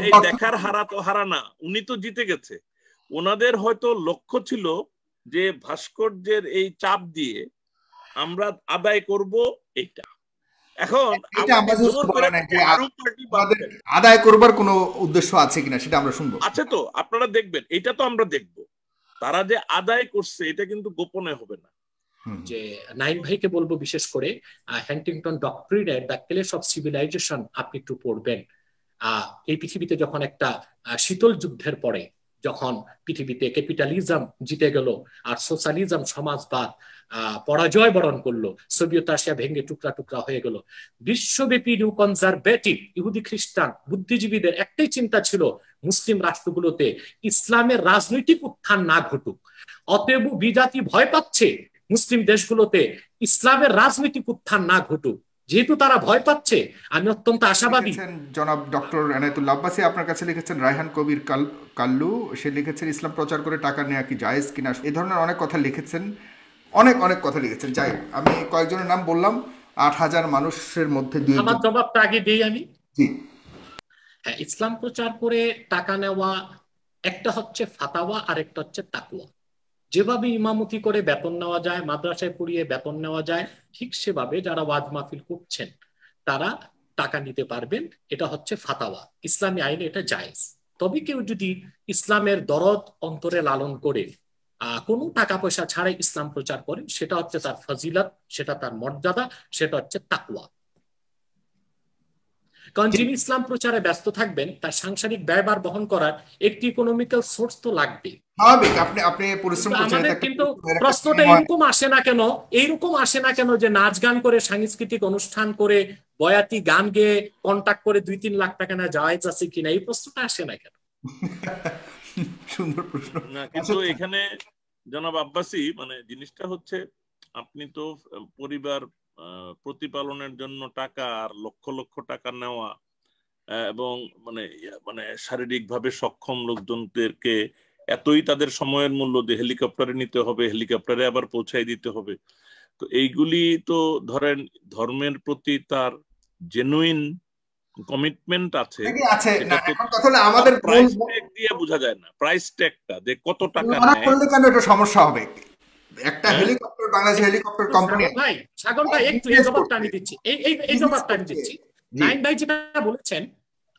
এই দেখার হারা তো হারা না, উনি তো জিতে গেছে। ওনাদের হয়তো লক্ষ্য ছিল যে ভাস্কর্যের এই চাপ দিয়ে আমরা আদায় করব এইটা। এখন আদায় করবার কোনো উদ্দেশ্য আছে কিনা সেটা আমরা শুনবো। আছে তো, আপনারা দেখবেন, এটা তো আমরা দেখব। তারা যে আদায় করছে এটা কিন্তু গোপনে হবে না। যে নাইম ভাইকে বলবো বিশেষ করে হ্যান্টিংটন ডক্ট্রিনের দ্য ক্লেশ অফ সিভিলাইজেশন আপনি একটু পড়বেন। এই পৃথিবীতে যখন একটা শীতল যুদ্ধের পরে যখন পৃথিবীতে ক্যাপিটালিজম জিতে গেল আর সোশ্যালিজম সমাজবাদ পরাজয় বরণ করলো, সোভিয়েত রাশিয়া ভেঙে টুকরা টুকরা হয়ে গেল, বিশ্বব্যাপী নিউ কনজারভেটিভ ইহুদি খ্রিস্টান বুদ্ধিজীবীদের একটাই চিন্তা ছিল মুসলিম রাষ্ট্রগুলোতে ইসলামের রাজনৈতিক উত্থান না ঘটুক। অতএব বিজাতি ভয় পাচ্ছে মুসলিম দেশগুলোতে ইসলামের রাজনৈতিক উত্থান না ঘটুক। যেহেতু তারা ভয় পাচ্ছে, আমি অত্যন্ত আশাবাদী। জনাব ডক্টর এনায়েতুল্লাহ আব্বাসী আপনার কাছে লিখেছেন রায়হান কবির কাল্লু, সে লিখেছেন ইসলাম প্রচার করে টাকা নেওয়া কি জায়েজ কিনা, এই ধরনের অনেক কথা লিখেছেন, অনেক কথা লিখেছেন। যাই আমি কয়েকজনের নাম বললাম, 8,000 মানুষের মধ্যে আমার জবাবটা আগে দিই আমি। জি, হ্যাঁ, ইসলাম প্রচার করে টাকা নেওয়া একটা হচ্ছে ফাতাওয়া আর একটা হচ্ছে তাকওয়া। যেভাবে ইমামতি করে বেতন নেওয়া যায়, মাদ্রাসায় পড়িয়ে বেতন নেওয়া যায়, ঠিক সেভাবে যারা ওয়াজ মাহফিল করছেন তারা টাকা নিতে পারবেন। এটা হচ্ছে ফাতাওয়া, ইসলামী আইনে এটা জায়েজ। তবে কেউ যদি ইসলামের দরদ অন্তরে লালন করে কোনো টাকা পয়সা ছাড়াই ইসলাম প্রচার করে, সেটা হচ্ছে তার ফজিলত, সেটা তার মর্যাদা, সেটা হচ্ছে তাকওয়া। কারণ যিনি ইসলাম প্রচারে ব্যস্ত থাকবেন তার সাংসারিক ব্যয়ভার বহন করার একটি ইকোনমিক্যাল সোর্স তো লাগবে। কিন্তু প্রশ্নটা এইরকম আসে না কেন যে নাচ গান করে, সাংস্কৃতিক অনুষ্ঠান করে, বয়াতি গান গেয়ে কন্ট্যাক্ট করে 2-3 লাখ টাকা না জায়েজ আছে কিনা, এই প্রশ্নটা আসে না কেন? সুন্দর প্রশ্ন না, কিন্তু এখানে জনাব আব্বাসী মানে জিনিসটা হচ্ছে, আপনি তো পরিবার প্রতিপালনের জন্য টাকা আর লক্ষ লক্ষ টাকা নেওয়া এবং মানে মানে শারীরিকভাবে সক্ষম লোকজনদেরকে এতই তাদের সময়ের মূল্য দিয়ে হেলিকপ্টারে নিতে হবে, হেলিকপ্টারে আবার পৌঁছাই দিতে হবে। তো এইগুলি তো ধরেন ধর্মের প্রতি তার জেনুইন কমিটমেন্ট আছে, আমাদের প্রাইস ট্যাগ দিয়ে বোঝা যায় না। প্রাইস ট্যাগটা যে কত টাকা নেয়, করলে কেন এটা সমস্যা হবে? একটা হেলিকপ্টার, বাংলাদেশ হেলিকপ্টার কোম্পানি। ভাই সাগর ভাই, একটু এই জবাবটা আমি দিচ্ছি, এই জবাবটা আমি দিচ্ছি। নাইম ভাই যেটা বলেছেন,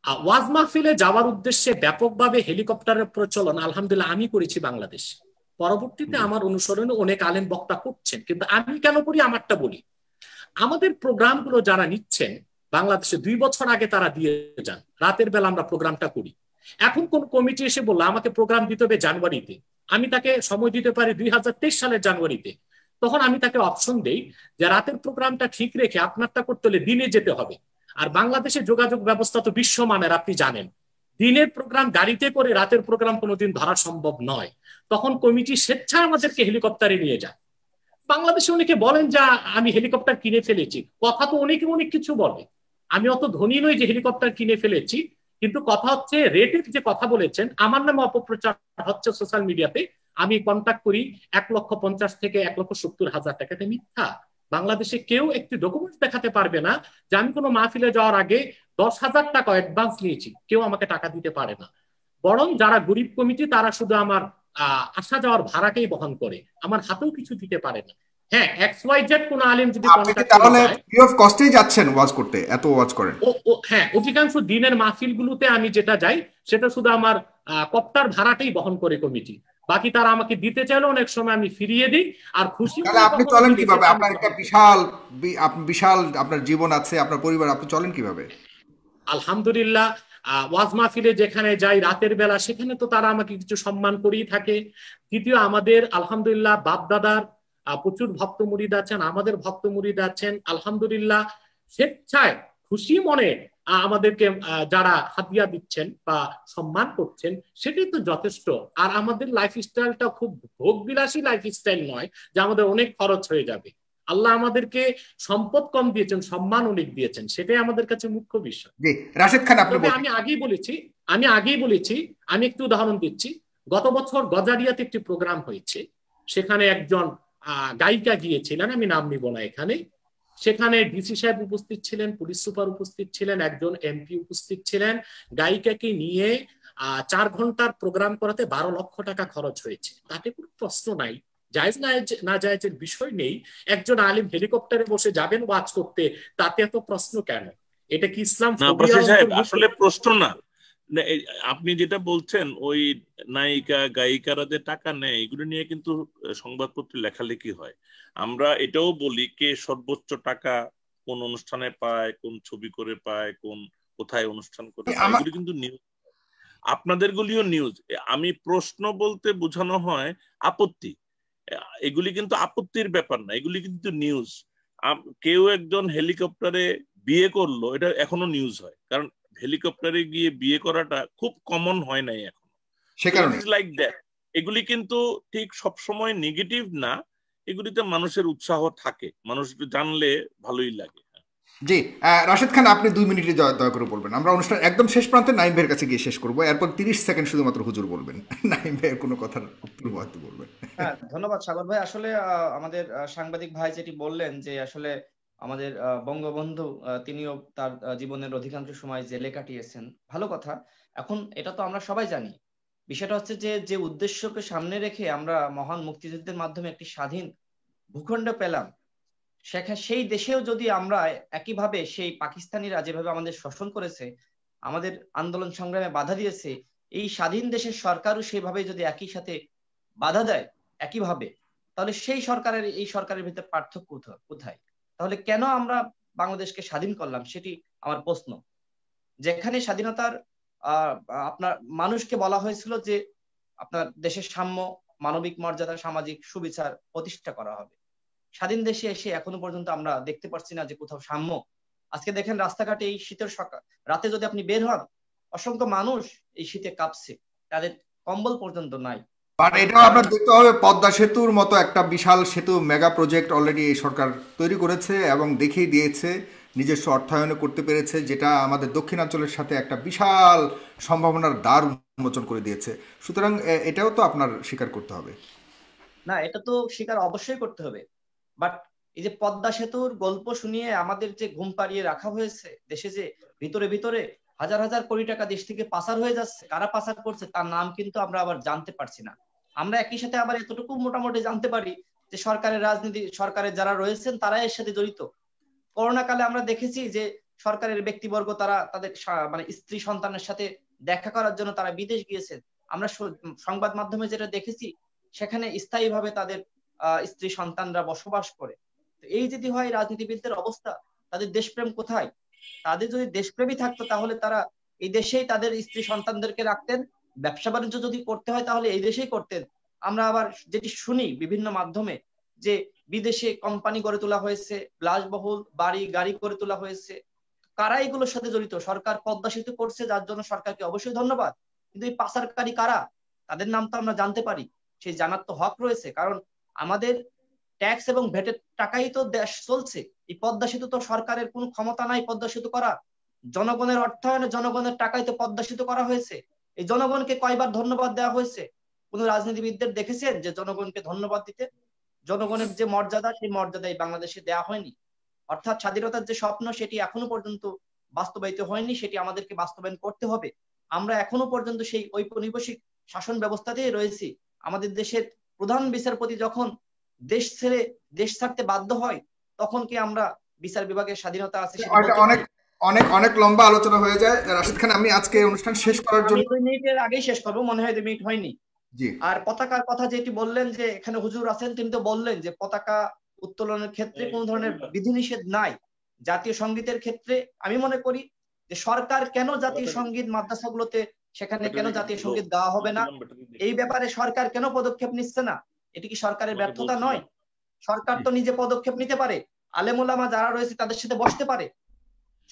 ওয়াজ মাহফিলে যাওয়ার উদ্দেশ্যে ব্যাপকভাবে হেলিকপ্টারের প্রচলন আলহামদুলিল্লাহ আমি করেছি বাংলাদেশ। পরবর্তীতে আমার অনুসরণে অনেক আলেম বক্তা করছেন, কিন্তু আমি কেন করি আমারটা বলি। আমাদের প্রোগ্রামগুলো যারা নিচ্ছেন বাংলাদেশে 2 বছর আগে তারা দিয়ে যান, রাতের বেলা আমরা প্রোগ্রামটা করি। এখন কোন কমিটি এসে বললো আমাকে প্রোগ্রাম দিতে হবে জানুয়ারিতে, আমি তাকে সময় দিতে পারি 2023 সালের জানুয়ারিতে। তখন আমি তাকে অপশন দেই যে রাতের প্রোগ্রামটা ঠিক রেখে আপনারটা করতে হলে দিনে যেতে হবে। আর বাংলাদেশের যোগাযোগ ব্যবস্থা তো বিশ্বমানের, আপনি জানেন। দিনের প্রোগ্রাম গাড়িতে করে রাতের প্রোগ্রাম কোনোদিন ধরা সম্ভব নয়। তখন কমিটি স্বেচ্ছায় আমাদেরকে হেলিকপ্টারে নিয়ে যায়। বাংলাদেশে অনেকে বলেন যে আমি হেলিকপ্টার কিনে ফেলেছি, কথা তো অনেকে অনেক কিছু বলে। আমি অত ধনী নই যে হেলিকপ্টার কিনে ফেলেছি, কিন্তু কথা হচ্ছে রেটের যে কথা বলেছেন, আমার নামে অপপ্রচার হচ্ছে সোশ্যাল মিডিয়াতে। আমি কন্ট্যাক্ট করি 1,50,000 থেকে 1,70,000 টাকা। এটা মিথ্যা। বাংলাদেশে কেউ একটি ডকুমেন্টস দেখাতে পারবে না যে আমি কোনো মাহফিলে যাওয়ার আগে 10,000 টাকা অ্যাডভান্স নিয়েছি। কেউ আমাকে টাকা দিতে পারে না। বরং যারা গরিব কমিটি তারা শুধু আমার আসা যাওয়ার ভাড়াটাই বহন করে, আমার হাতেও কিছু দিতে পারে না। হ্যাঁ, XYZ কোন আলেম যদি তাহলে ফ্রি অফ কস্টেই যাচ্ছেন ওয়াজ করতে, এত ওয়াজ করেন? হ্যাঁ, অধিকাংশ দিনের মাহফিলগুলোতে আমি যেটা যাই সেটা শুধু আমার কপ্টার ভাড়াটাই বহন করে কমিটি। বাকি তারা আমাকে দিতে চাইলে অনেক সময় আমি ফিরিয়ে দিই। আর খুশি আপনি চলেন কিভাবে? আপনার একটা বিশাল আপনার জীবন আছে, আপনার পরিবার, আপনি চলেন কিভাবে? আলহামদুলিল্লাহ, ওয়াজ মাহফিলে যেখানে যাই রাতের বেলা, সেখানে তো তারা আমাকে কিছু সম্মান করেই থাকে। তৃতীয়, আমাদের আলহামদুলিল্লাহ বাপ দাদার প্রচুর ভক্ত মুরিদ আছেন, আমাদের ভক্ত মুরিদ আছেন। আলহামদুলিল্লাহ স্বেচ্ছায় খুশি মনে আমাদেরকে যারা হাদিয়া দিচ্ছেন বা সম্মান করছেন, সেটাই তো যথেষ্ট। আর আমাদের লাইফস্টাইলটা খুব ভোগবিলাসী লাইফস্টাইল নয় যে আমাদের অনেক খরচ হয়ে যাবে। আল্লাহ আমাদেরকে সম্পদ কম দিয়েছেন, সম্মান অনেক দিয়েছেন, সেটাই আমাদের কাছে মুখ্য বিষয়। রাশেদ খান, আমি আগেই বলেছি, আমি একটু উদাহরণ দিচ্ছি। গত বছর গজারিয়াতে একটি প্রোগ্রাম হয়েছে, সেখানে একজন গায়িকা গিয়েছিলেন, আমি নাম নিব না এখানে। সেখানে ডিসি সাহেব উপস্থিত ছিলেন, পুলিশ সুপার উপস্থিত ছিলেন, একজন এমপি উপস্থিত ছিলেন। গায়িকাকে নিয়ে 4 ঘন্টার প্রোগ্রাম করাতে 12 লক্ষ টাকা খরচ হয়েছে। তাতে কোনো প্রশ্ন নাই, জায়েজ না জায়েজের বিষয় নেই। একজন আলিম হেলিকপ্টারে বসে যাবেন ওয়াজ করতে, তাতে এত প্রশ্ন কেন? এটা কি ইসলাম না ফোবিয়ার আব্বাসী সাহেব, অন্তর্ভুক্ত? আসলে প্রশ্ন না। আপনি যেটা বলছেন ওই নায়িকা গায়িকারা যে টাকা নেয় এগুলো নিয়ে কিন্তু সংবাদপত্রে লেখালেখি হয়। আমরা এটাও বলি কে সর্বোচ্চ টাকা কোন অনুষ্ঠানে পায়, কোন ছবি করে পায়, কোথায় অনুষ্ঠান করে পায়, এগুলো কিন্তু নিউজ। আপনাদের গুলিও নিউজ। আমি প্রশ্ন বলতে বোঝানো হয় আপত্তি। এগুলি কিন্তু আপত্তির ব্যাপার না, এগুলি কিন্তু নিউজ। কেউ একজন হেলিকপ্টারে বিয়ে করলো, এটা এখনো নিউজ হয়, কারণ হেলিকপ্টারে গিয়ে বিয়ে করাটা খুব কমন হয় নাই এখন। সে কারণে লাইক দ্যাট। এগুলি কিন্তু ঠিক সবসময় নেগেটিভ না, এগুলিতে মানুষের উৎসাহ থাকে, মানুষ একটু জানলে ভালোই লাগে। জি, রাশেদ খান আপনি 2 মিনিটে দয়া করে বলবেন। আমরা অনুষ্ঠান একদম শেষ প্রান্তে নাইম ভাইয়ের কাছে গিয়ে শেষ করবো, এরপর 30 সেকেন্ড শুধুমাত্র হুজুর বলবেন। নাইম ভাইয়ের কোনো কথার উত্তর হয়তো বলবেন। হ্যাঁ, ধন্যবাদ সাগর ভাই। আসলে আমাদের সাংবাদিক ভাই যেটি বললেন যে আসলে আমাদের বঙ্গবন্ধু তিনিও তার জীবনের অধিকাংশ সময় জেলে কাটিয়েছেন, ভালো কথা। এখন এটা তো আমরা সবাই জানি। বিষয়টা হচ্ছে যে যে উদ্দেশ্যকে সামনে রেখে আমরা মহান মুক্তিযুদ্ধের মাধ্যমে একটি স্বাধীন ভূখণ্ড পেলাম, সেই দেশেও যদি আমরা একইভাবে সেই পাকিস্তানিরা যেভাবে আমাদের শোষণ করেছে, আমাদের আন্দোলন সংগ্রামে বাধা দিয়েছে, এই স্বাধীন দেশের সরকারও সেভাবে যদি একই সাথে বাধা দেয় একইভাবে, তাহলে সেই সরকারের এই সরকারের ভিতরে পার্থক্য কোথায়? তাহলে কেন আমরা বাংলাদেশকে স্বাধীন করলাম সেটি আমার প্রশ্ন। যেখানে স্বাধীনতার আপনার মানুষকে বলা হয়েছিল যে আপনার দেশের সাম্য, মানবিক মর্যাদা, সামাজিক সুবিচার প্রতিষ্ঠা করা হবে, স্বাধীন দেশে এসে এখনো পর্যন্ত আমরা দেখতে পাচ্ছি না যে কোথাও সাম্য। আজকে দেখেন রাস্তাঘাটে এই শীতের সকাল রাতে যদি আপনি বের হন, অসংখ্য মানুষ এই শীতে কাঁপছে, তাদের কম্বল পর্যন্ত নাই। বাট এটাও আপনার দেখতে হবে, পদ্মা সেতুর মতো একটা বিশাল সেতু মেগা প্রজেক্ট অলরেডি এই সরকার তৈরি করেছে এবং দেখিয়ে দিয়েছে, নিজস্ব অর্থায়নে করতে পেরেছে, যেটা আমাদের দক্ষিণাঞ্চলের সাথে একটা বিশাল সম্ভাবনার দ্বার উন্মোচন করে দিয়েছে। সুতরাং এটাও তো আপনার স্বীকার করতে হবে। না, এটা তো স্বীকার অবশ্যই করতে হবে। বাট এই যে পদ্মা সেতুর গল্প শুনিয়ে আমাদের যে ঘুম পাড়িয়ে রাখা হয়েছে, দেশে যে ভিতরে ভিতরে হাজার হাজার কোটি টাকা দেশ থেকে পাচার হয়ে যাচ্ছে, কারা পাচার করছে তার নাম কিন্তু আমরা আবার জানতে পারছি না। আমরা একই সাথে আবার এতটুকু মোটামুটি জানতে পারি যে সরকারের রাজনীতি, সরকারের যারা রয়েছেন তারা এর সাথে জড়িত। করোনা কালে আমরা দেখেছি যে সরকারের ব্যক্তিবর্গ তারা তাদের মানে স্ত্রী সন্তানের সাথে দেখা করার জন্য তারা বিদেশ গিয়েছেন। আমরা সংবাদ মাধ্যমে যেটা দেখেছি, সেখানে স্থায়ীভাবে তাদের স্ত্রী সন্তানরা বসবাস করে। এই যদি হয় রাজনীতিবিদদের অবস্থা, তাদের দেশপ্রেম কোথায়? তাদের যদি দেশপ্রেমই থাকতো তাহলে তারা এই দেশেই তাদের স্ত্রী সন্তানদেরকে রাখতেন। ব্যবসা বাণিজ্য যদি করতে হয় তাহলে এই দেশেই করতেন। আমরা আবার যেটি শুনি বিভিন্ন মাধ্যমে যে বিদেশে কোম্পানি গড়ে তোলা হয়েছে, বিলাসবহুল বাড়ি গাড়ি করে তোলা হয়েছে। কারা এগুলোর সাথে জড়িত? সরকার পদ্মা সেতু করছে, যার জন্য সরকারকে অবশ্যই ধন্যবাদ। কিন্তু এই পাচারকারী কারা, তাদের নাম তো আমরা জানতে পারি, সেই জানার তো হক রয়েছে। কারণ আমাদের ট্যাক্স এবং ভ্যাটের টাকাই তো দেশ চলছে। এই পদ্মা সেতু তো সরকারের কোনো ক্ষমতা নাই পদ্মা সেতু করা, জনগণের অর্থায়নে জনগণের টাকাই তো পদ্মা সেতু করা হয়েছে। এই জনগণকে কয়বার ধন্যবাদ দেওয়া হয়েছে? কোন রাজনীতিবিদদের দেখেছেন যে জনগণকে ধন্যবাদ দিতে? জনগণের যে মর্যাদা, সেই মর্যাদা এই বাংলাদেশে দেওয়া হয়নি। অর্থাৎ স্বাধীনতার যে স্বপ্ন সেটি এখনো পর্যন্ত বাস্তবায়িত হয়নি, সেটি আমাদেরকে বাস্তবায়ন করতে হবে। আমরা এখনো পর্যন্ত সেই ঔপনিবেশিক শাসন ব্যবস্থাতেই রয়েছি। আমাদের দেশের প্রধান বিচারপতি যখন দেশ ছেড়ে দেশ ছাড়তে বাধ্য হয়, তখন কি আমরা বিচার বিভাগের স্বাধীনতা আছে? অনেক অনেক অনেক লম্বা আলোচনা হয়ে যায়। রাশিদ খান, আমি আজকে অনুষ্ঠান শেষ করার জন্য 2 মিনিটের আগেই শেষ করবো, মনে হয় 2 মিনিট হয়নি। জি। আর পতাকার কথা যেটি বললেন যে এখানে হুজুর আছেন, তিনি তো বললেন যে পতাকা উত্তোলনের ক্ষেত্রে কোন ধরনের বিধিনিষেধ নাই। জাতীয় সঙ্গীতের ক্ষেত্রে আমি মনে করি যে সরকার কেন জাতীয় সঙ্গীত মাদ্রাসাগুলোতে সেখানে কেন জাতীয় সঙ্গীত গাওয়া হবে না, এই ব্যাপারে সরকার কেন পদক্ষেপ নিচ্ছে না? এটি কি সরকারের ব্যর্থতা নয়? সরকার তো নিজে পদক্ষেপ নিতে পারে, আলেম ওলামা যারা রয়েছে তাদের সাথে বসতে পারে।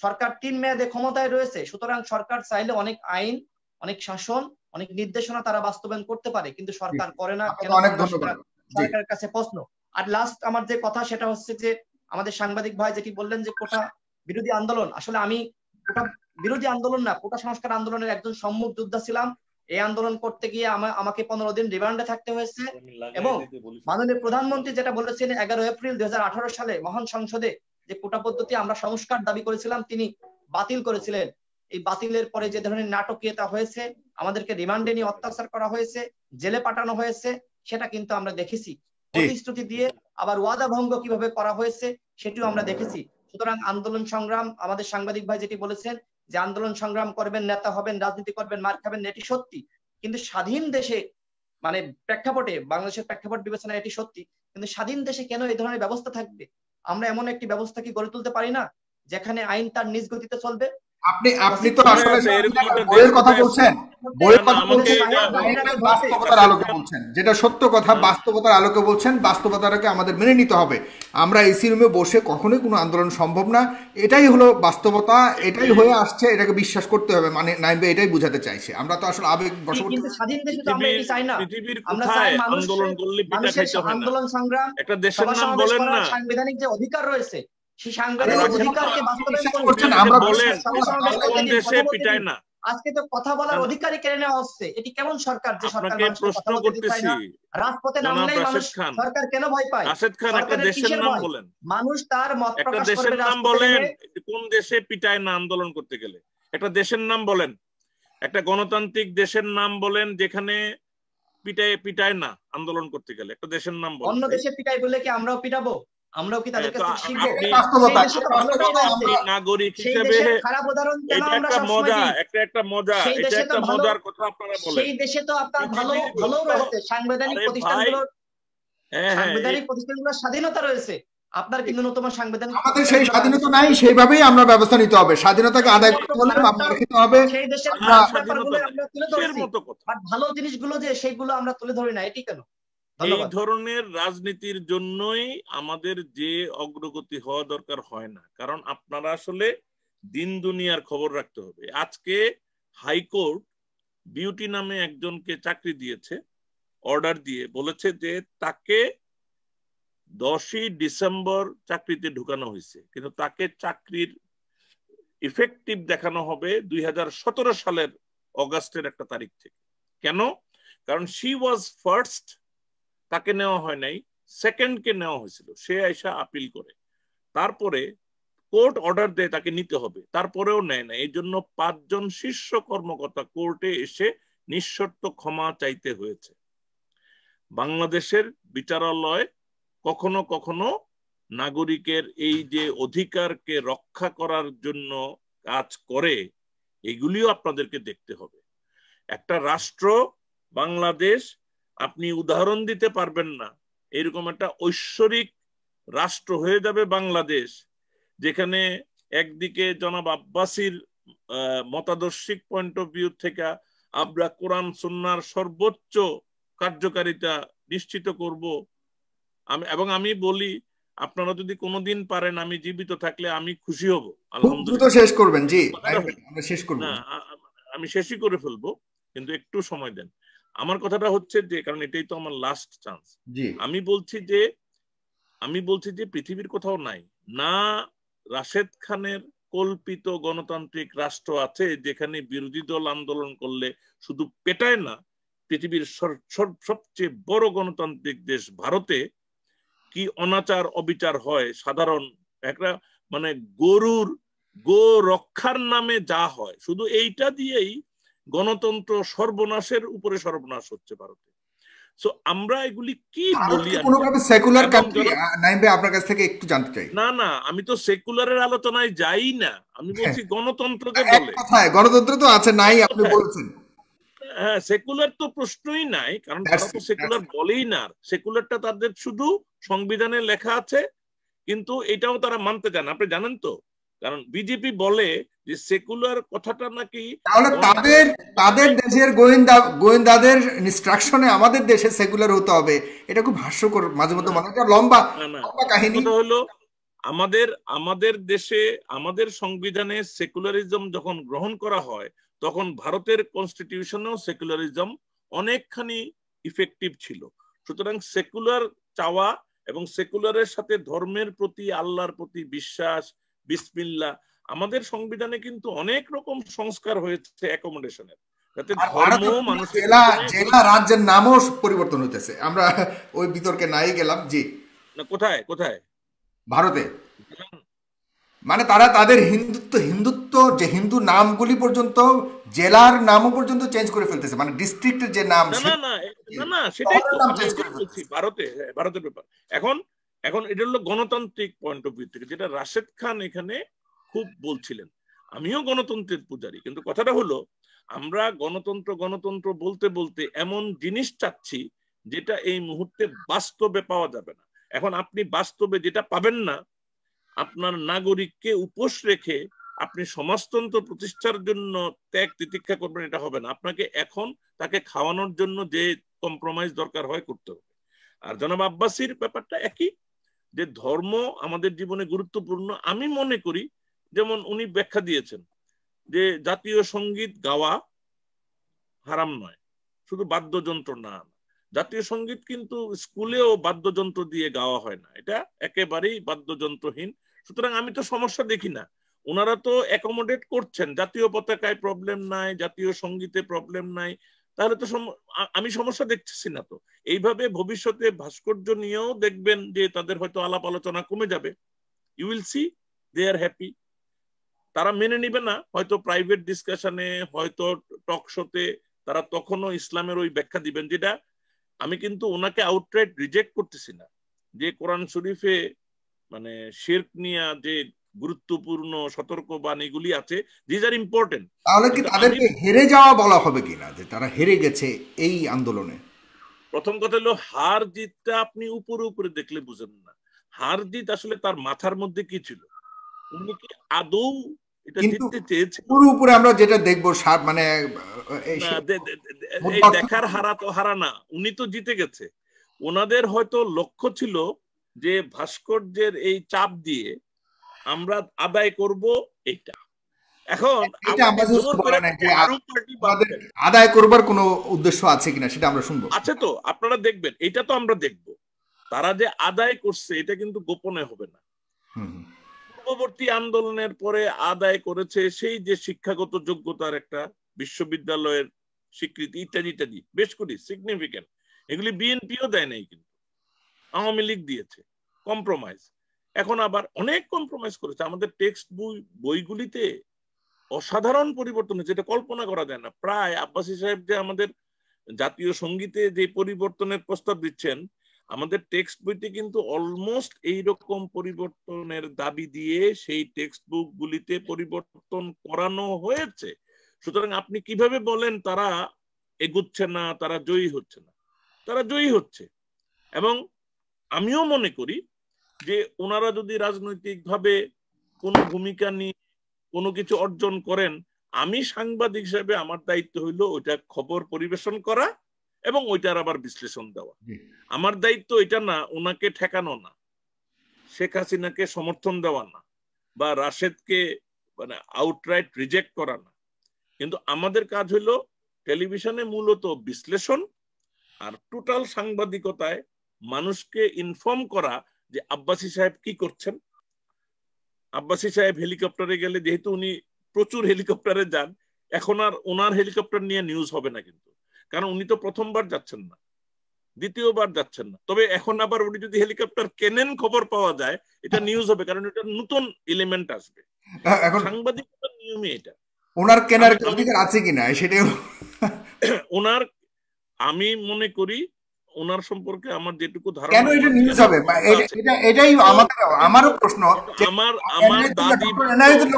সরকার 3 মেয়াদে ক্ষমতায় রয়েছে, সুতরাং সরকার চাইলে অনেক আইন, অনেক শাসন, অনেক নির্দেশনা তারা বাস্তবায়ন করতে পারে, কিন্তু সরকার করে না কেন? অনেক ধন্যবাদ। সরকারের কাছে প্রশ্ন। আর লাস্ট আমার যে কথা সেটা হচ্ছে যে আমাদের সাংবাদিক ভাই যেটি বললেন যে কোটা বিরোধী আন্দোলন, আসলে আমি কোটা বিরোধী আন্দোলন না, কোটা সংস্কার আন্দোলনের একজন সম্মুখ যোদ্ধা ছিলাম। এই আন্দোলন করতে গিয়ে আমাকে 15 দিন রিমান্ডে থাকতে হয়েছে। এবং মাননীয় প্রধানমন্ত্রী যেটা বলেছেন 11 এপ্রিল 2018 সালে মহান সংসদে, যে কোটা পদ্ধতি আমরা সংস্কার দাবি করেছিলাম তিনি বাতিল করেছিলেন। এই বাতিলের পরে যে ধরনের নাটকীয়তা হয়েছে, আমাদেরকে রিমান্ডে নিয়ে অত্যাচার করা হয়েছে, জেলে পাঠানো হয়েছে, সেটা কিন্তু আমরা দেখেছি। প্রতিশ্রুতি দিয়ে আবার ওয়াদা ভঙ্গ কিভাবে করা হয়েছে সেটিও আমরা দেখেছি। সুতরাং আন্দোলন সংগ্রাম, আমাদের সাংবাদিক ভাই যেটি বলেছেন যে আন্দোলন সংগ্রাম করবেন, নেতা হবেন, রাজনীতি করবেন, মার খাবেন, এটি সত্যি। কিন্তু স্বাধীন দেশে মানে প্রেক্ষাপটে, বাংলাদেশের প্রেক্ষাপট বিবেচনায় এটি সত্যি, কিন্তু স্বাধীন দেশে কেন এই ধরনের ব্যবস্থা থাকবে? আমরা এমন একটি ব্যবস্থা কি গড়ে তুলতে পারি না যেখানে আইন তার নিজ গতিতে চলবে? আপনি তো আসলে বইয়ের কথা বলছেন, বইয়ের কথা বলছেন, বাস্তবতার আলোকে বলছেন, যেটা সত্য কথা বাস্তবতার আলোকে বলছেন, বাস্তবতাটাকে আমাদের মেনে নিতে হবে। আমরা এসি রুমে বসে কখনোই কোনো আন্দোলন সম্ভব না, এটাই হলো বাস্তবতা, এটাই হয়ে আসছে, এটাকে বিশ্বাস করতে হবে। মানে নাইম ভাই এটাই বুঝাতে চাইছে, আমরা তো আসলে আবেগ বশবর্তী। কিন্তু স্বাধীন দেশে তো আমরা এটি চাই না। আমরা চাই মানুষের আন্দোলন সংগ্রাম, একটা দেশের নাম বলেন না, সাংবিধানিক যে অধিকার রয়েছে সেই সাংবিধানিক অধিকারকে বাস্তবায়ন করছেন। আমরা বলেন কোন দেশে পিটায় না। আজকে তো কথা বলার অধিকারই কেড়ে নেওয়া হচ্ছে। এটি কেমন সরকার যে সরকার মানুষকে কথা বলতে দিতে চায় না? রাজপথে নামলেই মানুষ সরকার কেন ভয় পায়? রাশেদ খান, একটা দেশের নাম বলেন। মানুষ তার মত প্রকাশ করবে। দেশের নাম বলেন, কোন দেশে পিটায় না আন্দোলন করতে গেলে? একটা দেশের নাম বলেন, একটা গণতান্ত্রিক দেশের নাম বলেন যেখানে পিটায় না আন্দোলন করতে গেলে। একটা দেশের নাম বলেন। অন্য দেশে পিটাই বলে কি আমরাও পিটাবো? আমরাও কি তাদের কাছে শিখবো? নাগরিক হিসেবে খারাপ উদাহরণ কেন আমরা একটা মজার কথা আপনারা বলেন। সেই দেশে তো আপনার ভালো রয়েছে, সাংবিধানিক প্রতিষ্ঠানগুলোর স্বাধীনতা রয়েছে। আপনার কিন্তু নতুন সাংবিধানিক, আমাদের সেই স্বাধীনতা নাই, সেইভাবেই আমরা ব্যবস্থা নিতে হবে। স্বাধীনতাকে আদায় করতে হলে মামলা রাখতে হবে। সেই দেশের ব্যাপারগুলো আমরা তুলে ধরছি, বাট ভালো জিনিসগুলো যে সেইগুলো আমরা তুলে ধরি না, এটি কেন? এই ধরনের রাজনীতির জন্যই আমাদের যে অগ্রগতি হওয়া দরকার হয় না। কারণ আপনারা আসলে দিন দুনিয়ার খবর রাখতে হবে। আজকে হাইকোর্ট বিউটি নামে একজনকে চাকরি দিয়েছে, অর্ডার দিয়ে বলেছে যে তাকে 10ই ডিসেম্বর চাকরিতে ঢুকানো হয়েছে, কিন্তু তাকে চাকরির ইফেক্টিভ দেখানো হবে 2017 সালের অগাস্টের একটা তারিখ থেকে। কেন? কারণ শি ওয়াজ ফার্স্ট, তাকে নেওয়া হয় নাই, সেকেন্ড কে নেওয়া হয়েছিল। সে আইসা আপিল করে, তারপরে কোর্ট অর্ডার দেয় তাকে নিতে হবে, তারপরেও নেয় না। এই জন্য 5 জন শীর্ষ কর্মকর্তা কোর্টে এসে নিঃশর্ত ক্ষমা চাইতে হয়েছে। বাংলাদেশের বিচারালয় কখনো কখনো নাগরিকের এই যে অধিকারকে রক্ষা করার জন্য কাজ করে, এগুলিও আপনাদেরকে দেখতে হবে। একটা রাষ্ট্র বাংলাদেশ, আপনি উদাহরণ দিতে পারবেন না এরকম একটা ঐশ্বরিক রাষ্ট্র হয়ে যাবে বাংলাদেশ, যেখানে একদিকে জনাব আব্বাসীর মতাদর্শিক পয়েন্ট অফ ভিউ থেকে আমরা কোরআন সুন্নাহর সর্বোচ্চ কার্যকারিতা নিশ্চিত করব। আমি বলি, আপনারা যদি কোনোদিন পারেন, আমি জীবিত থাকলে আমি খুশি হব। আলহামদুলিল্লাহ। শেষ করবেন? জি, আমরা শেষ করব। না, আমি শেষই করে ফেলবো, কিন্তু একটু সময় দেন। আমার কথাটা হচ্ছে যে, কারণ এটাই তো আমার লাস্ট চান্স। আমি বলছি যে পৃথিবীর কোথাও নাই না রাশেদ খানের কল্পিত গণতান্ত্রিক রাষ্ট্র আছে যেখানে বিরোধী দল আন্দোলন করলে শুধু পেটায় না। পৃথিবীর সবচেয়ে বড় গণতান্ত্রিক দেশ ভারতে কি অনাচার অবিচার হয়, সাধারণ একটা মানে গো রক্ষার নামে যা হয়, শুধু এইটা দিয়েই গণতন্ত্র সর্বনাশের উপরে সর্বনাশ হচ্ছে ভারতে। সো আমরা এগুলি কি বলি? কোনোভাবে সেকুলার কান্ট্রি? নাইম ভাই, আপনার কাছ থেকে একটু জানতে চাই। না, আমি তো সেকুলারের আলোচনায় যাই না, আমি বলছি গণতন্ত্রকে বলে। কথায় গণতন্ত্র তো আছে, নাই আপনি বলছেন। হ্যাঁ, সেকুলার তো প্রশ্নই নাই, কারণ তারা তো সেকুলার বলেই না। সেকুলারটা তাদের শুধু সংবিধানে লেখা আছে, কিন্তু এটাও তারা মানতে চান। আপনি জানেন তো, কারণ বিজেপি বলে যে সেকুলার কথাটা নাকি, তাহলে তাদের দেশের গোয়েন্দাদের ইনস্ট্রাকশনে আমাদের দেশে সেকুলার হতে হবে। এটা খুব হাস্যকর মাঝে মধ্যে মনে হয়, লম্বা কাহিনী। হলো আমাদের দেশে আমাদের সংবিধানে সেকুলারিজম যখন গ্রহণ করা হয়, তখন ভারতের কনস্টিটিউশনেও সেকুলারিজম অনেকখানি ইফেক্টিভ ছিল। সুতরাং সেকুলার চাওয়া এবং সেকুলারের সাথে ধর্মের প্রতি, আল্লাহর প্রতি বিশ্বাস, বিসমিল্লাহ, আমাদের সংবিধানে কিন্তু অনেক রকম সংস্কার হয়েছে অ্যাকোমোডেশনের, যাতে ধর্ম মানুষের জেলা রাজ্যের নামও পরিবর্তন হইতেছে। আমরা ওই বিতর্কে নাই গেলাম। জি, না, কোথায় ভারতে? মানে তারা তাদের হিন্দুত্ব যে হিন্দু নামগুলি পর্যন্ত, জেলার নামও পর্যন্ত চেঞ্জ করে ফেলতেছে, মানে ডিস্ট্রিক্টের যে নাম না না না না না সেটাই তো আমি এটাই বলছি, ভারতের ব্যাপার। এখন এখন এটা হলো গণতান্ত্রিক পয়েন্ট অফ ভিউ থেকে, যেটা রাশেদ খান এখানে খুব বলছিলেন। আমিও গণতন্ত্রের পূজারী, কিন্তু কথাটা হলো আমরা গণতন্ত্র গণতন্ত্র বলতে বলতে এমন জিনিস চাচ্ছি যেটা এই মুহূর্তে বাস্তবে পাওয়া যাবে না। এখন আপনি বাস্তবে যেটা পাবেন না, আপনার নাগরিককে উপোস রেখে আপনি সমাজতন্ত্র প্রতিষ্ঠার জন্য ত্যাগ তিতিক্ষা করবেন, এটা হবে না। আপনাকে এখন তাকে খাওয়ানোর জন্য যে কম্প্রোমাইজ দরকার হয় করতে হবে। আর জনাব আব্বাসীর ব্যাপারটা একই, যে ধর্ম আমাদের জীবনে গুরুত্বপূর্ণ। আমি মনে করি, যেমন উনি ব্যাখ্যা দিয়েছেন যে জাতীয় সঙ্গীত গাওয়া হারাম নয়, শুধু বাদ্যযন্ত্র না, জাতীয় সঙ্গীত কিন্তু স্কুলেও বাদ্যযন্ত্র দিয়ে গাওয়া হয় না, এটা একেবারেই বাদ্যযন্ত্রহীন। সুতরাং আমি তো সমস্যা দেখি না। ওনারা তো অ্যাকোমোডেট করছেন, জাতীয় পতাকায় প্রবলেম নাই, জাতীয় সঙ্গীতে প্রবলেম নাই, তাহলে তো আমি সমস্যা দেখতেছি না। তো এইভাবে ভবিষ্যতে ভাস্কর্য নিয়েও দেখবেন যে তাদের হয়তো আলাপ আলোচনা কমে যাবে। You will see they are happy. তারা মেনে নিবে না হয়তো প্রাইভেট ডিসকাশনে, হয়তো টক শোতে তারা তখনও ইসলামের ওই ব্যাখ্যা দিবেন, যেটা আমি কিন্তু ওনাকে আউটরাইট রিজেক্ট করতেছি না। যে কোরআন শরীফে মানে শিরক নিয়ে যে গুরুত্বপূর্ণ সতর্কবাণীগুলি আছে, দিজ আর ইম্পর্টেন্ট। তাহলে কি তাদেরকে হেরে যাওয়া বলা হবে কিনা, যে তারা হেরে গেছে এই আন্দোলনে? প্রথম কথা হলো হার জিতটা আপনি উপরে উপরে দেখলে বুঝেন না। হার জিত আসলে তার মাথার মধ্যে কি ছিল, উনি কি আদৌ এটা জিততে চেয়েছে? পুরো উপরে আমরা যেটা দেখবো মানে দেখার হারা তো হারা না, উনি তো জিতে গেছে। ওনাদের হয়তো লক্ষ্য ছিল যে ভাস্কর্যের এই চাপ দিয়ে আমরা আদায় করব এইটা। এখন আদায় করবার কোনো উদ্দেশ্য আছে কিনা সেটা আমরা শুনবো। আছে তো, আপনারা দেখবেন, এটা তো আমরা দেখবো। তারা যে আদায় করছে এটা কিন্তু গোপনে হবে না। পূর্ববর্তী আন্দোলনের পরে আদায় করেছে সেই যে শিক্ষাগত যোগ্যতার একটা বিশ্ববিদ্যালয়ের স্বীকৃতি ইত্যাদি ইত্যাদি, বেশ করি সিগনিফিকেন্ট। এগুলি বিএনপিও দেয় নাই, কিন্তু আওয়ামী লীগ দিয়েছে। কম্প্রোমাইজ, এখন আবার অনেক কম্প্রোমাইজ করেছে। আমাদের টেক্সট বইগুলিতে অসাধারণ পরিবর্তন হয়েছে, এটা কল্পনা করা যায় না। প্রায় আব্বাসী সাহেব যে আমাদের জাতীয় সঙ্গীতে যে পরিবর্তনের প্রস্তাব দিচ্ছেন, আমাদের টেক্সট বইতে কিন্তু অলমোস্ট এইরকম পরিবর্তনের দাবি দিয়ে সেই টেক্সট বুক গুলিতে পরিবর্তন করানো হয়েছে। সুতরাং আপনি কিভাবে বলেন তারা এগুচ্ছে না, তারা জয়ী হচ্ছে না? তারা জয়ী হচ্ছে। এবং আমিও মনে করি যে ওনারা যদি রাজনৈতিকভাবে কোনো ভূমিকা নিয়ে কোনো কিছু অর্জন করেন, আমি সাংবাদিক হিসেবে আমার দায়িত্ব হইলো ওইটা খবর পরিবেশন করা এবং ওইটার আবার বিশ্লেষণ দেওয়া। আমার দায়িত্ব এটা না ওনাকে ঠেকানো না, শেখ হাসিনাকে সমর্থন দেওয়া না, বা রাশেদকে মানে আউটরাইট রিজেক্ট করা না। কিন্তু আমাদের কাজ হলো টেলিভিশনে মূলত বিশ্লেষণ আর টোটাল সাংবাদিকতায় মানুষকে ইনফর্ম করা যে আব্বাসী সাহেব কি করছেন। আব্বাসী সাহেব হেলিকপ্টারে গেলে, যেহেতু উনি প্রচুর হেলিকপ্টারে যান, এখন আর ওনার হেলিকপ্টার নিয়ে নিউজ হবে না, কিন্তু কারণ উনি তো প্রথমবার যাচ্ছেন না, দ্বিতীয়বার যাচ্ছেন না। তবে এখন আবার উনি যদি হেলিকপ্টার কেনেন, খবর পাওয়া যায়, এটা নিউজ হবে, কারণ এটা নতুন এলিমেন্ট আসবে। সাংবাদিকতার নিয়মই এটা। ওনার কেনার অধিকার আছে কিনা সেটাও ওনার, আমি মনে করি ওনার সম্পর্কে আমার যেটুকু ধারণা, কেন এটা নিউজ হবে, এটাই আমারও প্রশ্ন। আমার দাদি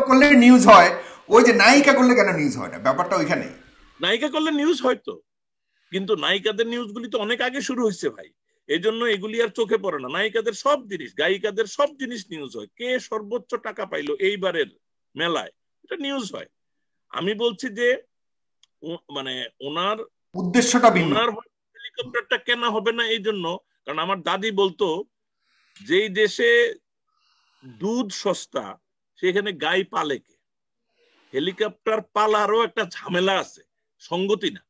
করলে নিউজ হয়, ওই যে নায়িকা করলে কেন নিউজ হয় না? ব্যাপারটা ওইখানে। নায়িকা করলে নিউজ হয়তো, কিন্তু নায়িকাদের নিউজগুলি তো অনেক আগে শুরু হয়েছে ভাই, এই জন্য এগুলি আর চোখে পড়ে না। নায়িকাদের সব জিনিস, গায়িকাদের সব জিনিস নিউজ হয়। কে সর্বোচ্চ টাকা পাইলো এইবারের মেলায়, এটা নিউজ হয়। আমি বলছি যে মানে ওনার উদ্দেশ্যটা ভিন্ন। ওনার হেলিকপ্টারটা কেনা হবে না এই জন্য, কারণ আমার দাদি বলতো যেই দেশে দুধ সস্তা সেখানে গাই পালে কে? হেলিকপ্টার পালারও একটা ঝামেলা আছে, সঙ্গতি না।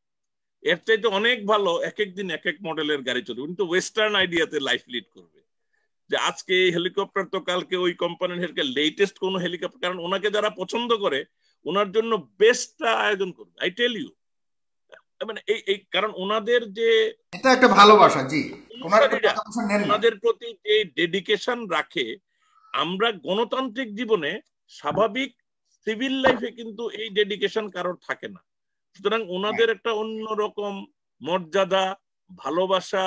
এর চাইতে অনেক ভালো এক এক দিন এক এক মডেলের গাড়ি চলবে। উনি তো ওয়েস্টার্ন আইডিয়াতে লাইফ লিড করবে, যে আজকে এই হেলিকপ্টার তো কালকে ওই কোম্পানির লেটেস্ট কোন হেলিকপ্টার, কারণ ওনাকে যারা পছন্দ করে ওনার জন্য বেস্টটা আয়োজন করবে। আই টেল ইউ, মানে এই কারণ ওনাদের যে এটা একটা ভালোবাসা, জি, ওনাদের প্রতি যে ডেডিকেশন রাখে, আমরা গণতান্ত্রিক জীবনে স্বাভাবিক সিভিল লাইফে কিন্তু এই ডেডিকেশন কারোর থাকে না। সুতরাং ওনাদের একটা অন্যরকম মর্যাদা, ভালোবাসা,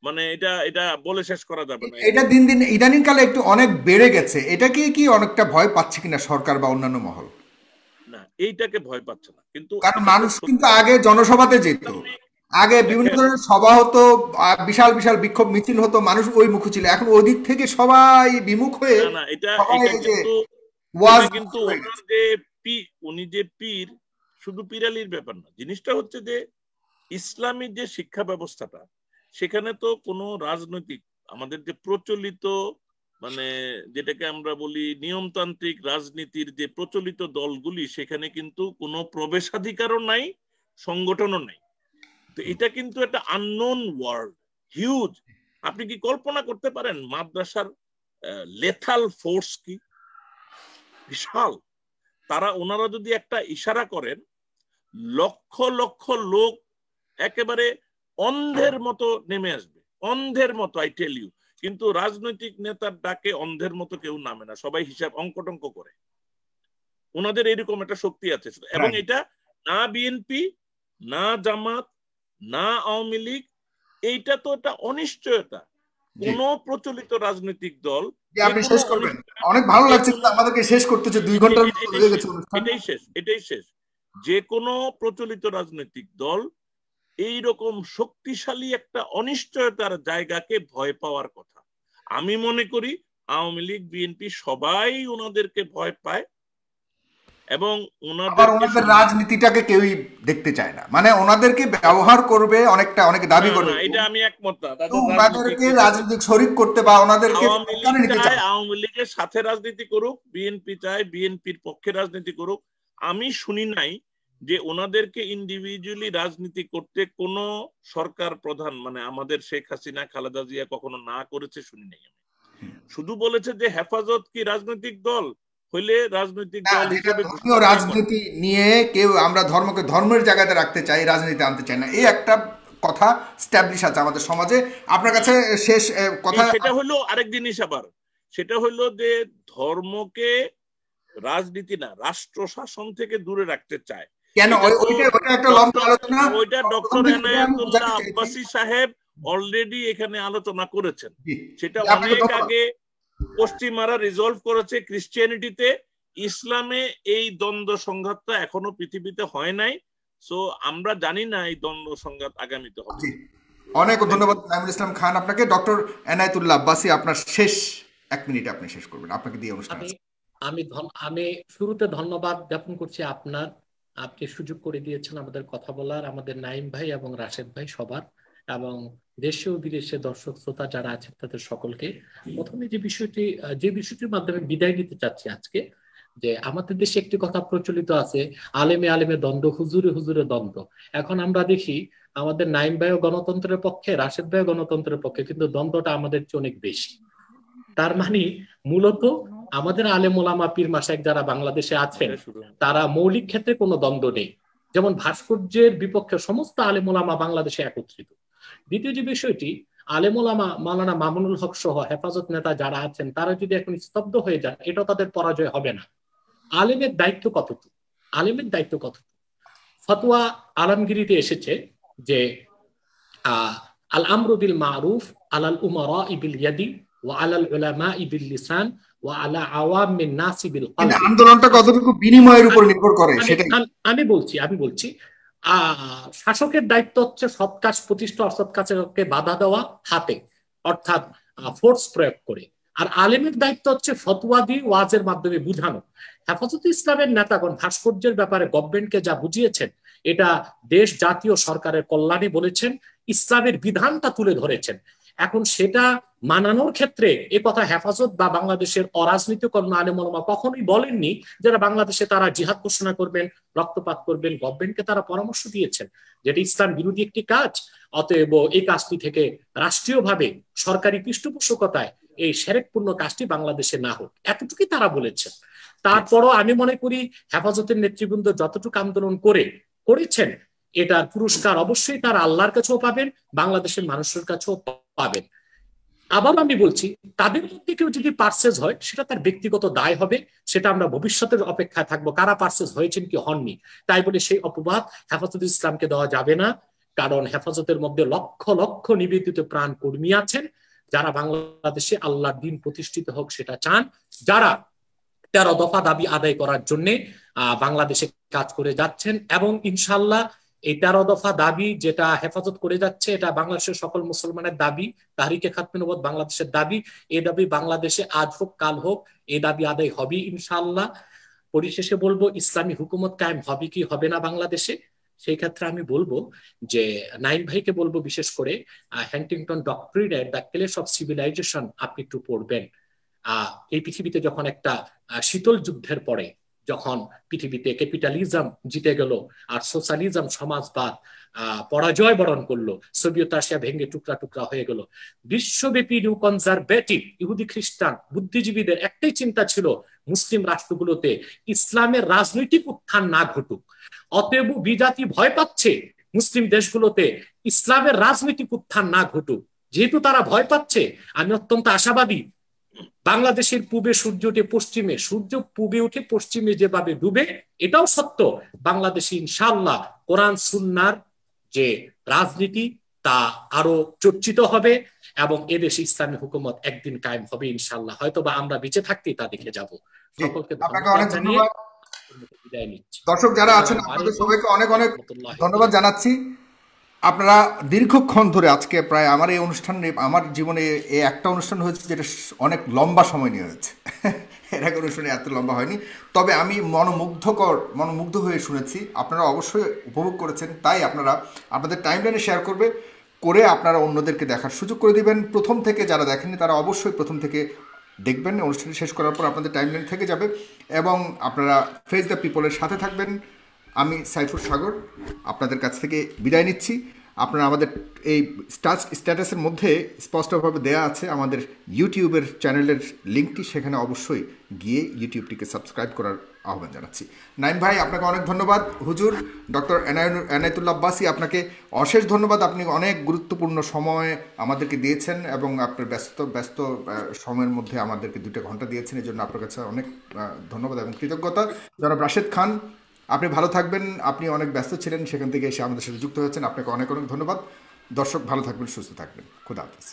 মানে এটা বলে শেষ করা যাবে না। এটা দিন দিন ইদানিং কালে একটু অনেক বেড়ে গেছে, এটাকে কি অনেকটা ভয় পাচ্ছে কিনা সরকার বা অন্যান্য মহল? না, এইটাকে ভয় পাচ্ছে না, কিন্তু কারণ মানুষ কিন্তু আগে জনসভাতে যেত, আগে বিভিন্ন ধরনের সভা হতো, বিশাল বিশাল বিক্ষোভ মিছিল হতো, মানুষ ওই মুখ ছিল। এখন ওই দিক থেকে সবাই বিমুখ হয়ে উনি যে পীর, শুধু পীরালির ব্যাপার না, জিনিসটা হচ্ছে যে ইসলামী যে শিক্ষা ব্যবস্থাটা, সেখানে তো কোনো রাজনৈতিক, আমাদের যে প্রচলিত মানে যেটাকে আমরা বলি নিয়মতান্ত্রিক রাজনীতির যে প্রচলিত দলগুলি, সেখানে কিন্তু কোনো প্রবেশাধিকারও নাই, সংগঠনও নাই। তো এটা কিন্তু একটা আননোন ওয়ার্ল্ড, হিউজ। আপনি কি কল্পনা করতে পারেন মাদ্রাসার লেথাল ফোর্স কি? বিশাল। ওনারা যদি একটা ইশারা করেন, লক্ষ লক্ষ লোক একেবারে অন্ধের মতো নেমে আসবে, অন্ধের মতো, আই টেল ইউ। কিন্তু রাজনৈতিক নেতার ডাকে অন্ধের মতো কেউ নামে না, সবাই হিসাব অঙ্কটঙ্ক করে। ওনাদের এরকম একটা শক্তি আছে, এবং এটা না বিএনপি, না জামাত, না আওয়ামী লীগ, এইটা তো একটা অনিশ্চয়তা। কোন প্রচলিত রাজনৈতিক দল, আপনি শেষ করবেন, অনেক ভালো লাগছে কিন্তু আমাদেরকে শেষ করতে হচ্ছে, 2 ঘন্টার মতো হয়ে গেছে অনুষ্ঠান। এটাই শেষ। যে কোনো প্রচলিত রাজনৈতিক দল এইরকম শক্তিশালী একটা অনিশ্চয়তার জায়গাকে ভয় পাওয়ার কথা। আমি মনে করি আওয়ামী লীগ, বিএনপি সবাই ওনাদেরকে ভয় পায়, এবং ওনাদের রাজনীতিটাকে কেউই দেখতে চায় না, মানে ওনাদেরকে ব্যবহার করবে অনেকটা, অনেকে দাবি করে। এটা আমি একমত না। ওনাদেরকে রাজনৈতিক শরিক করতে বা ওনাদেরকে আওয়ামী লীগের সাথে রাজনীতি করুক, বিএনপি চায় বিএনপির পক্ষে রাজনীতি করুক। আমি শুনি নাই যে ওনাদেরকে ইন্ডিভিজুয়ালি রাজনীতি করতে কোন সরকার প্রধান, মানে আমাদের শেখ হাসিনা, খালেদা জিয়া কখনো না করেছে, শুনি নাই। শুধু বলেছে যে হেফাজত কি রাজনৈতিক দল হইলে রাজনৈতিক দল হিসেবে রাজনীতি নিয়ে কেউ আমরা ধর্মকে ধর্মের জায়গাতে রাখতে চাই, রাজনীতি আনতে চাই না, এই একটা কথা স্ট্যাবলিশ আছে আমাদের সমাজে। আপনার কাছে শেষ কথা, সেটা হলো আরেক জিনিস আবার, সেটা হলো যে ধর্মকে রাজনীতি না, রাষ্ট্র শাসন থেকে দূরে রাখতে চায়। কেন? ওইটা একটা লম্বা আলোচনা, ওইটা ডক্টর এনায়েতুল্লাহ আব্বাসী সাহেব অলরেডি এখানে আলোচনা করেছেন। সেটা অনেক আগে পশ্চিমারা রিজলভ করেছে ক্রিশ্চিয়ানিটিতে। ইসলামে এই দ্বন্দ্ব সংঘাতটা এখনো পৃথিবীতে হয় নাই। সো আমরা জানি না এই দ্বন্দ্ব সংঘাত আগামীতে হবে। অনেক ধন্যবাদ নাইমুল ইসলাম খান আপনাকে। ডক্টর এনায়েতুল্লাহ আব্বাসী, আপনার শেষ 1 মিনিটে আপনি শেষ করবেন, আপনাকে দিয়ে অনুষ্ঠান। আমি শুরুতে ধন্যবাদ জ্ঞাপন করছি আপনি সুযোগ করে দিয়েছেন আমাদের কথা বলার, আমাদের নাইম ভাই এবং রাশেদ ভাই সবার, এবং দেশে ও বিদেশে দর্শক শ্রোতা যারা আছেন তাদের সকলকে। প্রথমে যে বিষয়টির মাধ্যমে বিদায় নিতে চাচ্ছি আজকে, যে আমাদের দেশে একটি কথা প্রচলিত আছে, আলেমে আলেমে দ্বন্দ্ব, হুজুরে হুজুরে দ্বন্দ্ব। এখন আমরা দেখি আমাদের নাইম ভাইও গণতন্ত্রের পক্ষে, রাশেদ ভাইও গণতন্ত্রের পক্ষে, কিন্তু দ্বন্দ্বটা আমাদের চেয়ে অনেক বেশি। তার মানে মূলত আমাদের আলেম ওলামা পীর মাশায়েখ যারা বাংলাদেশে আছেন, তারা মৌলিক ক্ষেত্রে কোনো দ্বন্দ্ব নেই। যেমন ভাস্কর্যের বিপক্ষে সমস্ত আলেম ওলামা বাংলাদেশে একত্রিত। দ্বিতীয় যে বিষয়টি, আলেম ওলামা মাওলানা মামুনুল হক সহ হেফাজত নেতা যারা আছেন, তারা যদি এখন স্তব্ধ হয়ে যান, এটা তাদের পরাজয় হবে না। আলেমের দায়িত্ব কতটুকু? ফতোয়া আলমগীরিতে এসেছে যে আল আমরু বিল মারুফ আলাল উমারা বিল ইয়াদি ওয়া আলাল উলামা বিল লিসান ওয়া আলা আওয়ামিন নাস বিল কলব। আন্দোলনটা কতটুকু বিনিময়ের উপর নির্ভর করে সেটাই আমি বলছি। শাসকের দায়িত্ব হচ্ছে সৎ কাজ প্রতিষ্ঠা, অসৎ কাজকে বাধা দেওয়া হাতে, অর্থাৎ ফোর্স প্রয়োগ করে। আর আলেমের দায়িত্ব হচ্ছে ফতোয়া দিয়ে ওয়াজের মাধ্যমে বুঝানো। হেফাজতে ইসলামের নেতাগণ ভাস্কর্যের ব্যাপারে গভর্নমেন্টকে যা বুঝিয়েছেন, এটা দেশ জাতীয় সরকারের কল্যাণে বলেছেন, ইসলামের বিধানটা তুলে ধরেছেন। এখন সেটা মানানোর ক্ষেত্রে এ কথা হেফাজত বা বাংলাদেশের অরাজনৈতিক আলেম ওলামা কখনোই বলেননি যারা বাংলাদেশে তারা জিহাদ ঘোষণা করবেন, রক্তপাত করবেন। গভর্নমেন্টকে তারা পরামর্শ দিয়েছেন যেটা ইসলাম বিরোধী একটি কাজ, অতএব এই কাজটি থেকে রাষ্ট্রীয়ভাবে সরকারি পৃষ্ঠপোষকতায় এই শিরকপূর্ণ কাজটি বাংলাদেশে না হোক, এতটুকুই তারা বলেছেন। তারপরও আমি মনে করি হেফাজতের নেতৃবৃন্দ যতটুকু আন্দোলন করেছেন, এটার পুরস্কার অবশ্যই তারা আল্লাহর কাছেও পাবেন, বাংলাদেশের মানুষের কাছেও পাবেন। আবার আমি বলছি, তাদের মধ্যে কেউ যদি পার্সেস হয় সেটা তার ব্যক্তিগত দায় হবে, সেটা আমরা ভবিষ্যতের অপেক্ষায় থাকবো কারা পার্সেস হয়েছেন কি হননি। তাই বলে সেই অপবাদ হেফাজত ইসলামকে দেওয়া যাবে না, কারণ হেফাজতের মধ্যে লক্ষ লক্ষ নিবেদিত প্রাণ কর্মী আছেন যারা বাংলাদেশে আল্লাহর দিন প্রতিষ্ঠিত হোক সেটা চান, যারা 13 দফা দাবি আদায় করার জন্য বাংলাদেশে কাজ করে যাচ্ছেন। এবং ইনশাল্লাহ এই 13 দফা দাবি যেটা হেফাজত করে যাচ্ছে, এটা বাংলাদেশের সকল মুসলমানের দাবি, তাহরিকে খাতমে নবুয়ত বাংলাদেশের দাবি। এই দাবি বাংলাদেশে আজ হোক কাল হোক এই দাবি আদায় হবে ইনশাল্লাহ। পরিশেষে বলবো, ইসলামী হুকুমত কায়েম হবে কি হবে না বাংলাদেশে, সেই ক্ষেত্রে আমি বলবো যে নাইম ভাইকে বলবো বিশেষ করে হ্যান্টিংটন ডক্ট্রিনের দ্য ক্লেশ অফ সিভিলাইজেশন আপনি একটু পড়বেন। এই পৃথিবীতে যখন একটা শীতল যুদ্ধের পরে যখন পৃথিবীতে ক্যাপিটালিজম জিতে গেল আর সোশ্যালিজম সমাজবাদ পরাজয় বরণ করলো, সোভিয়েত রাশিয়া ভেঙে টুকরা টুকরা হয়ে গেল, বিশ্বব্যাপী নিউ কনজারভেটিভ ইহুদি খ্রিস্টান বুদ্ধিজীবীদের একটাই চিন্তা ছিল মুসলিম রাষ্ট্রগুলোতে ইসলামের রাজনৈতিক উত্থান না ঘটুক। অতএব বিজাতি ভয় পাচ্ছে মুসলিম দেশগুলোতে ইসলামের রাজনৈতিক উত্থান না ঘটুক। যেহেতু তারা ভয় পাচ্ছে, আমি অত্যন্ত আশাবাদী বাংলাদেশের পূবে সূর্য উঠে পশ্চিমে, সূর্য পূবে উঠে পশ্চিমে যেভাবে ডুবে, এটাও সত্য বাংলাদেশে ইনশাআল্লাহ কোরআন সুন্নাহর যে রাজনীতি তা আরো চর্চিত হবে এবং এদেশে ইসলামী হুকুমত একদিন কায়েম হবে ইনশাআল্লাহ। হয়তোবা আমরা বেঁচে থাকতেই তা দেখে যাব। সকলকে ধন্যবাদ জানিয়ে বিদায় নিচ্ছি। দর্শক যারা আছেন আপনাদের সবাইকে অনেক অনেক ধন্যবাদ জানাচ্ছি। আপনারা দীর্ঘক্ষণ ধরে, আজকে প্রায় আমার এই অনুষ্ঠান, আমার জীবনে এই একটা অনুষ্ঠান হয়েছে যেটা অনেক লম্বা সময় নিয়ে হয়েছে, এর আগে অনুষ্ঠানে এত লম্বা হয়নি। তবে আমি মনোমুগ্ধ হয়ে শুনেছি, আপনারা অবশ্যই উপভোগ করেছেন। তাই আপনারা আপনাদের টাইমলাইনে শেয়ার করে আপনারা অন্যদেরকে দেখার সুযোগ করে দিবেন। প্রথম থেকে যারা দেখেননি তারা অবশ্যই প্রথম থেকে দেখবেন, অনুষ্ঠান শেষ করার পর আপনাদের টাইমলাইন থেকে যাবে এবং আপনারা ফেস দ্য পিপলের সাথে থাকবেন। আমি সাইফুর সাগর আপনাদের কাছ থেকে বিদায় নিচ্ছি। আপনারা আমাদের এই স্ট্যাটাসের মধ্যে স্পষ্টভাবে দেয়া আছে আমাদের ইউটিউবের চ্যানেলের লিঙ্কটি, সেখানে অবশ্যই গিয়ে ইউটিউবটিকে সাবস্ক্রাইব করার আহ্বান জানাচ্ছি। নাইম ভাই আপনাকে অনেক ধন্যবাদ। হুজুর ডক্টর এনায়েতুল্লাহ আব্বাসী আপনাকে অশেষ ধন্যবাদ। আপনি অনেক গুরুত্বপূর্ণ সময় আমাদেরকে দিয়েছেন এবং আপনার ব্যস্ত সময়ের মধ্যে আমাদেরকে 2 ঘন্টা দিয়েছেন, এই জন্য আপনার কাছে অনেক ধন্যবাদ এবং কৃতজ্ঞতা। জনাব রাশেদ খান আপনি ভালো থাকবেন, আপনি অনেক ব্যস্ত ছিলেন, সেখান থেকে এসে আমাদের সাথে যুক্ত হয়েছেন, আপনাকে অনেক অনেক ধন্যবাদ। দর্শক ভালো থাকবেন, সুস্থ থাকবেন, খুদা হাফেজ।